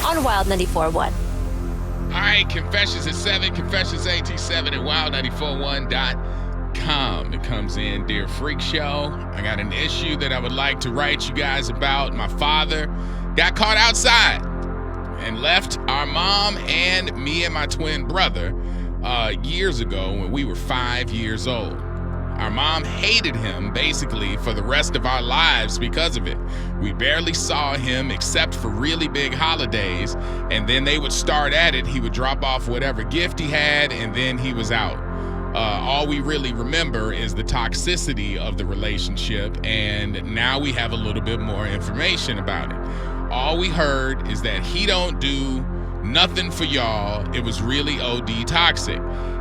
on Wild 94.1. All right, Confessions at 7, Confessions AT7 at wild941.com. It comes in, Dear Freak Show. I got an issue that I would like to write you guys about. My father got caught outside and left our mom and me and my twin brother years ago when we were 5 years old. Our mom hated him basically for the rest of our lives because of it. We barely saw him except for really big holidays, and then they would start at it. He would drop off whatever gift he had, and then he was out. All we really remember is the toxicity of the relationship, and now we have a little bit more information about it. All we heard is that he don't do nothing for y'all. It was really OD toxic.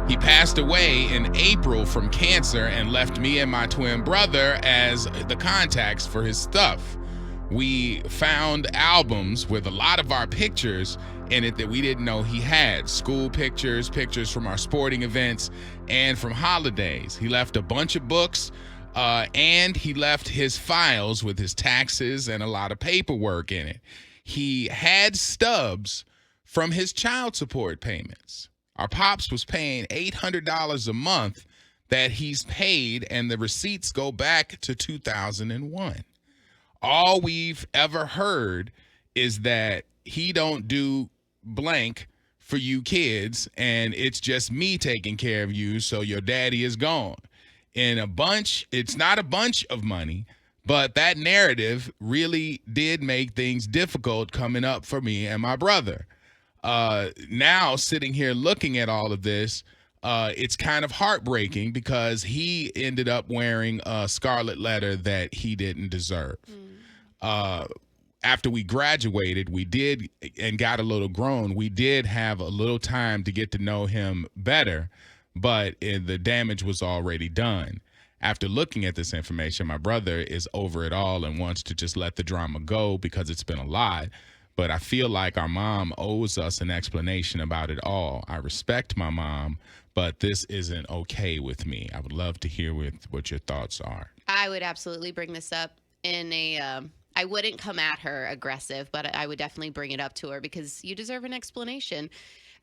He passed away in April from cancer and left me and my twin brother as the contacts for his stuff. We found albums with a lot of our pictures in it that we didn't know he had. School pictures, pictures from our sporting events, and from holidays. He left a bunch of books, and he left his files with his taxes and a lot of paperwork in it. He had stubs from his child support payments. Our pops was paying $800 a month that he's paid, and the receipts go back to 2001. All we've ever heard is that he don't do blank for you kids, and it's just me taking care of you, so your daddy is gone. In a bunch, it's not a bunch of money, but that narrative really did make things difficult coming up for me and my brother. Now sitting here looking at all of this, it's kind of heartbreaking because he ended up wearing a scarlet letter that he didn't deserve. After we graduated, we did and got a little grown. We did have a little time to get to know him better, but the damage was already done. After looking at this information, my brother is over it all and wants to just let the drama go because it's been a lot. But I feel like our mom owes us an explanation about it all. I respect my mom, but this isn't okay with me. I would love to hear what your thoughts are. I would absolutely bring this up in a, I wouldn't come at her aggressive, but I would definitely bring it up to her because you deserve an explanation.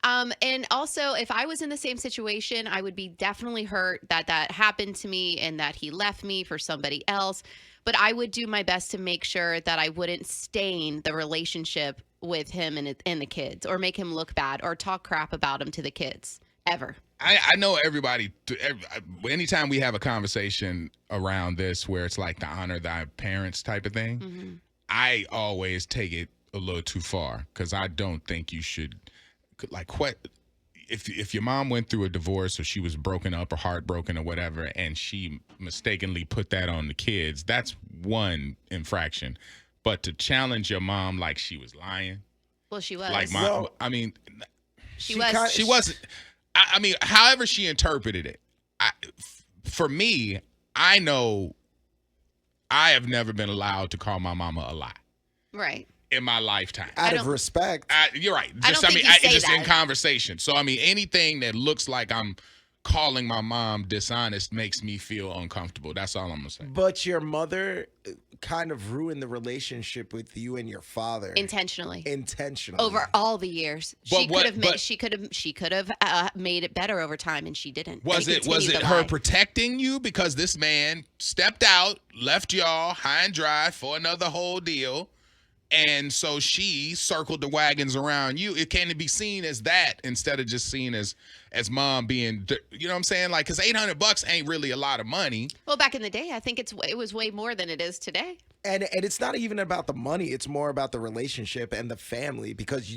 And also, if I was in the same situation, I would be definitely hurt that that happened to me and that he left me for somebody else. But I would do my best to make sure that I wouldn't stain the relationship with him and the kids, or make him look bad, or talk crap about him to the kids, ever. I know everybody, anytime we have a conversation around this where it's like the honor thy parents type of thing, I always take it a little too far because I don't think you should, like, what if your mom went through a divorce or she was broken up or heartbroken or whatever, and she mistakenly put that on the kids, that's one infraction. But to challenge your mom like she was lying. Well, she was. Like, I mean, she was. She wasn't. I mean, however she interpreted it, for me, I know I have never been allowed to call my mama a lie. Right. In my lifetime. Out of respect. You're right. Just, just in conversation. So, I mean, anything that looks like I'm calling my mom dishonest makes me feel uncomfortable. That's all I'm going to say. But your mother kind of ruined the relationship with you and your father. Intentionally. Over all the years. She could have made it better over time, and she didn't. Was it her protecting you because this man stepped out, left y'all high and dry for another whole deal? And so she circled the wagons around you. It can be seen as that instead of just seen as mom being, you know what I'm saying? Like, because $800 ain't really a lot of money. Well, back in the day, I think it was way more than it is today. And it's not even about the money. It's more about the relationship and the family, because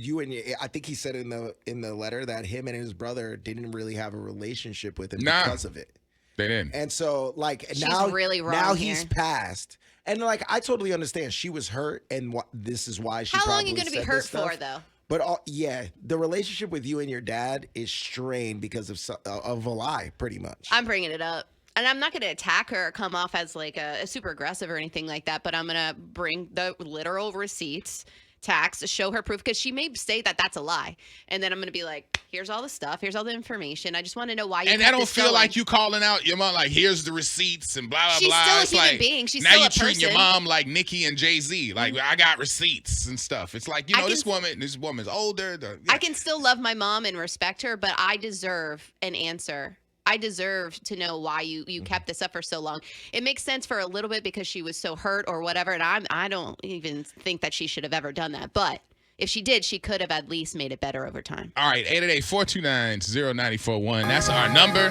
I think he said in the letter that him and his brother didn't really have a relationship with him because of it. They didn't. And so, like, she's really wrong now here. He's passed. And, like, I totally understand. She was hurt, and this is why she How long probably are you going to be said hurt this stuff. for, though? But, the relationship with you and your dad is strained because of a lie, pretty much. I'm bringing it up. And I'm not going to attack her or come off as, like, a super aggressive or anything like that, but I'm going to bring the literal receipts tax, show her proof, because she may say that that's a lie. And then I'm going to be like, here's all the stuff. Here's all the information. I just want to know why you And I don't feel like you calling out your mom, like, here's the receipts and blah, blah, She's blah. still a It's human like, being. She's now still you're a treating your person. mom like Nicki and Jay-Z. Like, I got receipts and stuff. It's like, this woman's older. I can still love my mom and respect her, but I deserve an answer. I deserve to know why you kept this up for so long. It makes sense for a little bit because she was so hurt or whatever, and I don't even think that she should have ever done that. But if she did, she could have at least made it better over time. All right, 888-429-0941. That's our number.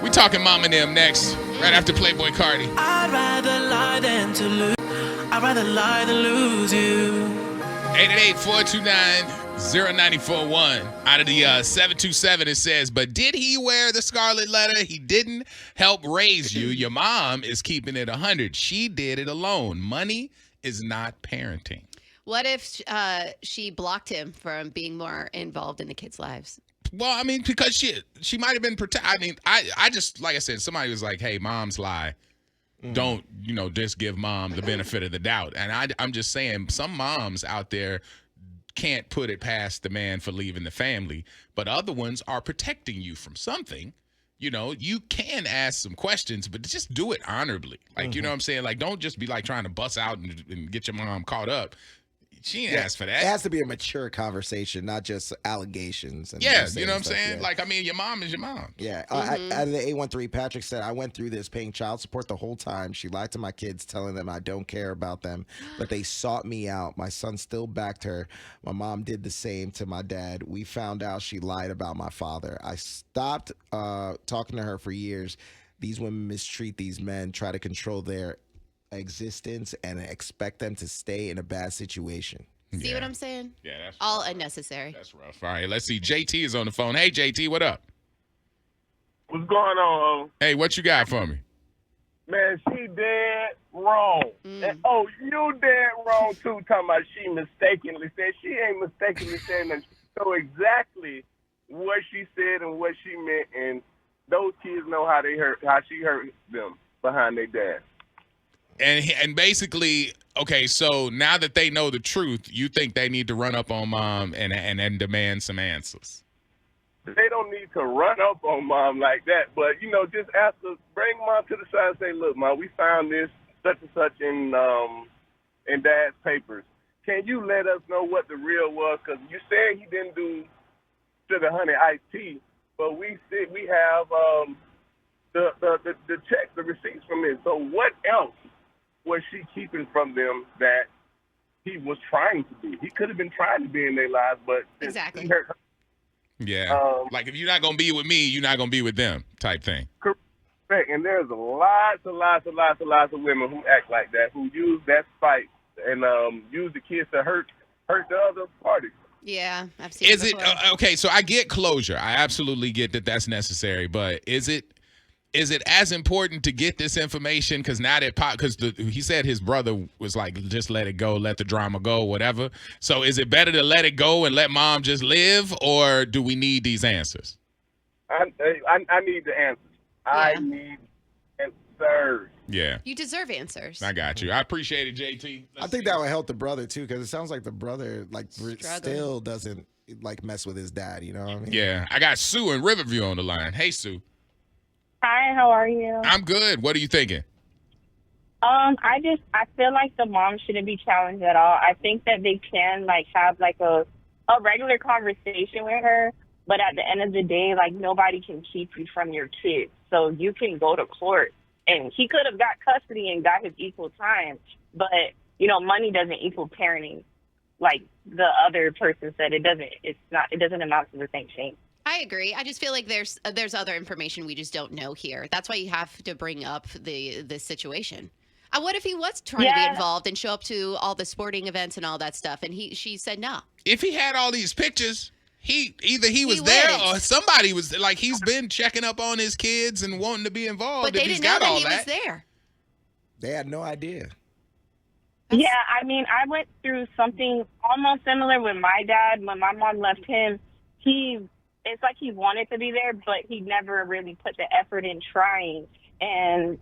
We talking mom and them next, right after Playboy Cardi. I'd rather lie than to lose. I'd rather lie than lose you. 888-429-0941. Out of the 727, it says, but did he wear the scarlet letter? He didn't help raise you. Your mom is keeping it 100. She did it alone. Money is not parenting. What if she blocked him from being more involved in the kids' lives? Well, I mean, because she might have been I mean, I just, like I said, somebody was like, hey, moms lie. Don't, just give mom the benefit of the doubt. And I'm just saying, some moms out there can't put it past the man for leaving the family, but other ones are protecting you from something. You can ask some questions, but just do it honorably. Like, you know what I'm saying? Like, don't just be like trying to bust out and get your mom caught up. She ain't asked for that. It has to be a mature conversation, not just allegations. And you know what I'm stuff, saying? yeah. Like, I mean, your mom is your mom. Yeah. Out of the 813, Patrick said, I went through this paying child support the whole time. She lied to my kids, telling them I don't care about them, but they sought me out. My son still backed her. My mom did the same to my dad. We found out she lied about my father. I stopped talking to her for years. These women mistreat these men, try to control their existence, and expect them to stay in a bad situation. See what I'm saying? Yeah, that's all unnecessary. That's rough. All right, let's see. JT is on the phone. Hey, JT, what up? What's going on? Hey, what you got for me? Man, she dead wrong. And, you dead wrong too. Talking about she mistakenly said. She ain't mistakenly saying that. She know exactly what she said and what she meant, and those kids know how she hurt them behind their dad. And basically, okay, so now that they know the truth, you think they need to run up on mom and demand some answers? They don't need to run up on mom like that, but just ask her, bring mom to the side and say, "Look, mom, we found this such and such in dad's papers. Can you let us know what the real was? Because you said he didn't do sugar honey iced tea, but we have the check, the receipts from it. So what else was she keeping from them that he was trying to do? He could have been trying to be in their lives, but exactly. He hurt her. Yeah, like if you're not gonna be with me, you're not gonna be with them, type thing. Correct. And there's lots of women who act like that, who use that spite and use the kids to hurt the other party. Yeah, I've seen. Is it okay? So I get closure. I absolutely get that that's necessary, but is it as important to get this information? Because now that he said his brother was like, just let it go, let the drama go, whatever. So is it better to let it go and let mom just live, or do we need these answers? I need the answers. Yeah. I need answers. Yeah. You deserve answers. I got you. I appreciate it, JT. I think that would help the brother too, because it sounds like the brother still doesn't mess with his dad. You know what I mean? Yeah. I got Sue in Riverview on the line. Hey, Sue. Hi, how are you? I'm good. What are you thinking? I feel like the mom shouldn't be challenged at all. I think that they can have a regular conversation with her, but at the end of the day, nobody can keep you from your kids. So you can go to court, and he could have got custody and got his equal time, but money doesn't equal parenting. Like the other person said, it doesn't amount to the same thing. I agree. I just feel like there's other information we just don't know here. That's why you have to bring up the situation. What if he was trying to be involved and show up to all the sporting events and all that stuff, and she said no? If he had all these pictures, he was there or somebody was like, he's been checking up on his kids and wanting to be involved. But they didn't know that he was there. They had no idea. Yeah, I mean, I went through something almost similar with my dad. When my mom left him, it's like he wanted to be there, but he never really put the effort in trying. And,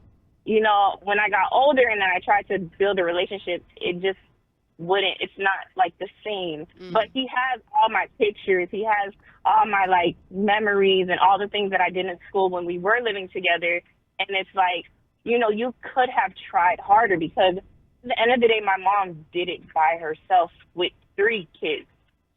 when I got older and then I tried to build a relationship, it wouldn't, it's not like the same. But he has all my pictures. He has all my like memories and all the things that I did in school when we were living together. And it's like, you know, you could have tried harder, because at the end of the day, my mom did it by herself with 3 kids.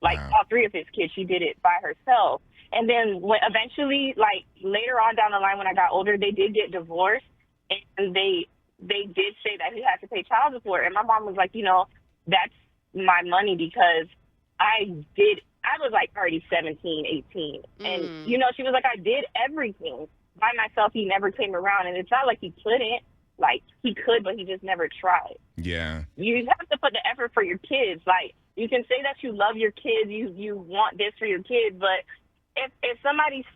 Like all 3 of his kids, she did it by herself. And then when eventually, like later on down the line when I got older, they did get divorced, and they did say that he had to pay child support. And my mom was like, you know, that's my money, because I was like already 17, 18. And, you know, she was like, I did everything by myself. He never came around. And it's not like he couldn't. Like, he could, but he just never tried. Yeah. You have to put the effort for your kids. Like, you can say that you love your kids, you want this for your kids, but if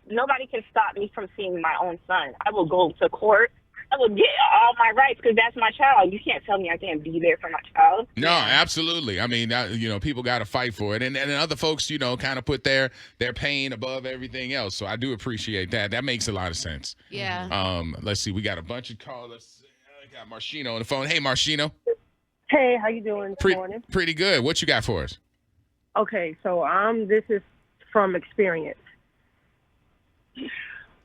nobody can stop me from seeing my own son. I will go to court. I will get all my rights, because that's my child. You can't tell me I can't be there for my child. No, absolutely. I mean, you know, people got to fight for it. And other folks, you know, kind of put their pain above everything else. So I do appreciate that. That makes a lot of sense. Yeah. Let's see. We got a bunch of callers. I got Marshino on the phone. Hey, Marshino. Hey, how you doing this morning? Pretty good. What you got for us? Okay, so this is from experience.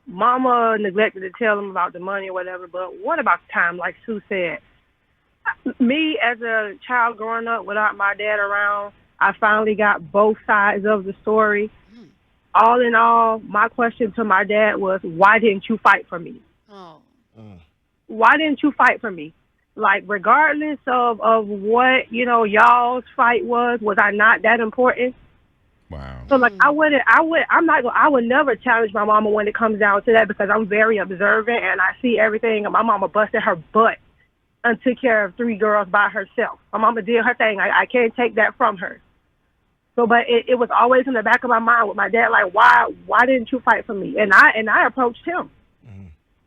Mama neglected to tell him about the money or whatever, but what about the time, like Sue said? Me, as a child growing up without my dad around, I finally got both sides of the story. All in all, my question to my dad was, why didn't you fight for me? Oh. Why didn't you fight for me? Like, regardless of what, you know, y'all's fight was I not that important? Wow. So, like, I would never challenge my mama when it comes down to that, because I'm very observant and I see everything. And my mama busted her butt and took care of 3 girls by herself. My mama did her thing. I can't take that from her. So, but it was always in the back of my mind with my dad, like, why didn't you fight for me? And I approached him.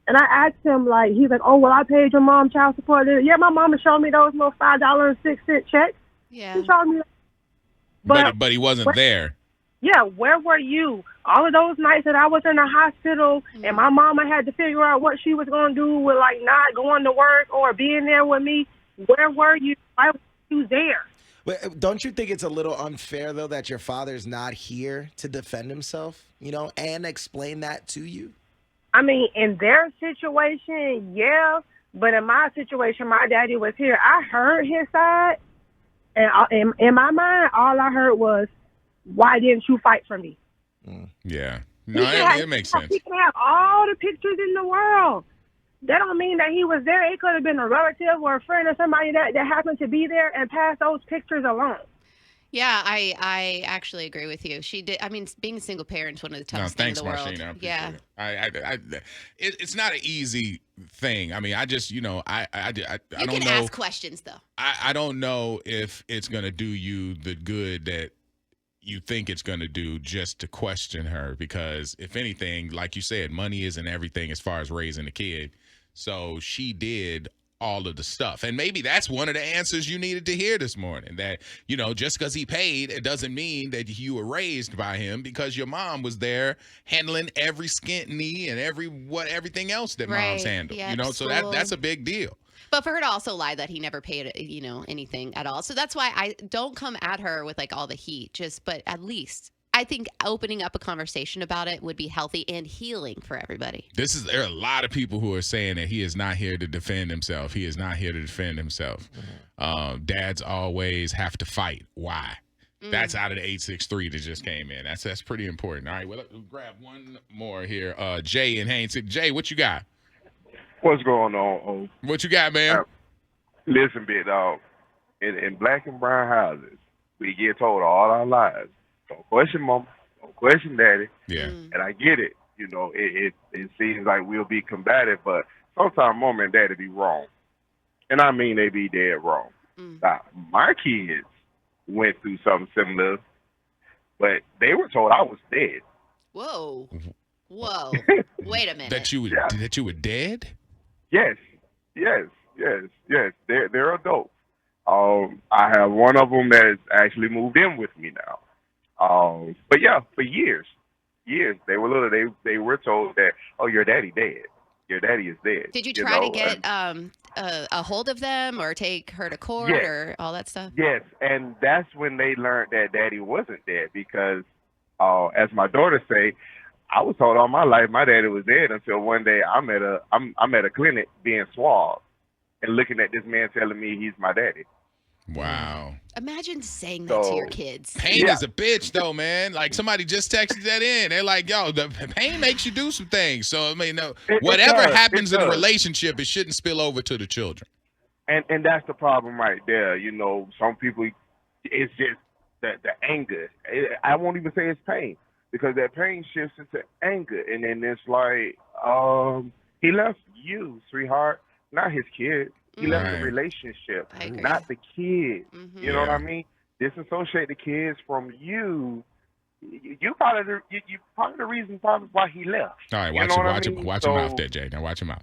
And I asked him, like, he's like, oh, well, I paid your mom child support. Yeah, my mama showed me those little $5.06 checks. Yeah. She showed me. But he wasn't there. Yeah, where were you? All of those nights that I was in the hospital and my mama had to figure out what she was going to do with, like, not going to work or being there with me. Where were you? Why were you there? But don't you think it's a little unfair, though, that your father's not here to defend himself, you know, and explain that to you? I mean, in their situation, yeah. But in my situation, my daddy was here. I heard his side. And in my mind, all I heard was, why didn't you fight for me? Yeah. No, it makes sense. He can have all the pictures in the world. That don't mean that he was there. It could have been a relative or a friend or somebody that happened to be there and pass those pictures along. Yeah, I actually agree with you. She did. I mean, being a single parent is one of the toughest things in the world. Marshina, Yeah. It's not an easy thing. I mean, I just, you know, I don't know. You can ask questions, though. I don't know if it's going to do you the good that you think it's going to do just to question her, because if anything, like you said, money isn't everything as far as raising a kid. So she did all of the stuff. And maybe that's one of the answers you needed to hear this morning, that, you know, just because he paid, it doesn't mean that you were raised by him, because your mom was there handling every skint knee and everything else that moms handle, Yep, you know, so that's a big deal. But for her to also lie that he never paid, you know, anything at all. So that's why I don't come at her with like all the heat, but at least I think opening up a conversation about it would be healthy and healing for everybody. There are a lot of people who are saying that he is not here to defend himself. He is not here to defend himself. Dads always have to fight. Why? That's out of the 863 that just came in. That's pretty important. All right, well, let's grab one more here. Jay in Haynes. Jay, what you got? What's going on? What you got, man? Listen, big dog. In black and brown houses, we get told all our lives, don't question mama, don't question daddy. Yeah. And I get it. You know, it seems like we'll be combative, but sometimes mama and daddy be wrong. And I mean they be dead wrong. Now, my kids went through something similar, but they were told I was dead. Whoa. Wait a minute. That you were dead? Yes. They're adults. I have one of them that's actually moved in with me now. But yeah, for years, they were little. They were told that, oh, your daddy dead. Your daddy is dead. Did you try to get a hold of them or take her to court Yes. or all that stuff? Yes, and that's when they learned that daddy wasn't dead because, as my daughter say, I was told all my life my daddy was dead until one day I'm at a clinic being swabbed and looking at this man telling me he's my daddy. Wow. Imagine saying that to your So- kids. Pain is a bitch, though, man. Like, somebody just texted that in. They're like, yo, the pain makes you do some things. So, I mean, whatever does. happens It in a does. relationship, it shouldn't spill over to the children. And that's the problem right there. You know, some people, it's just the anger. I won't even say it's pain because that pain shifts into anger. And then it's like, he left you, sweetheart, not his kid. He left Right. the relationship, I agree. not the kid. Mhm. You know what I Yeah. mean? Disassociate the kids from you. You part of the reason probably why he left. All right, You watch know your what I watch, mean? watch your mouth So- there, Jay. Now watch your mouth.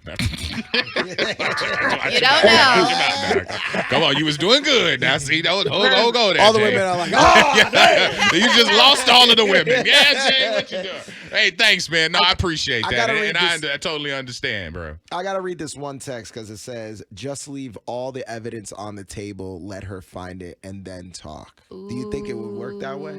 You don't know. Come on, you was doing good. Now see, don't go there. All the Jay. women are like, oh, You just lost all of the women. Yeah, Jay, what you doing? Hey, thanks, man. No, I appreciate I that, gotta read and this. I totally understand, bro. I gotta read this one text because it says, "Just leave all the evidence on the table, let her find it, and then talk." Do you think it would work that way?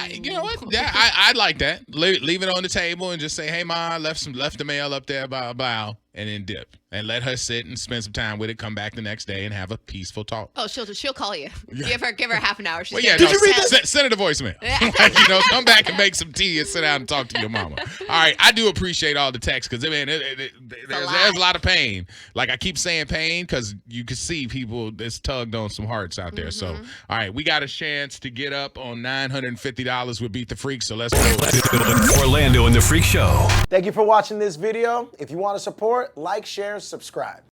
You know what? Yeah, I'd like that. Leave it on the table and just say, "Hey, ma, left the mail up there, blah blah," and then dip and let her sit and spend some time with it. Come back the next day and have a peaceful talk. Oh, she'll call you. Give her half an hour. She's Well, yeah, gonna no, be upset. send her the voicemail. Come back and make some tea and sit down and talk to your mama. All right, I do appreciate all the texts because there's a lot of pain. Like I keep saying pain because you can see people that's tugged on some hearts out there. So, all right, we got a chance to get up on $950 with Beat the Freak. So let's go. Orlando and the Freak Show. Thank you for watching this video. If you want to support, like, share, subscribe.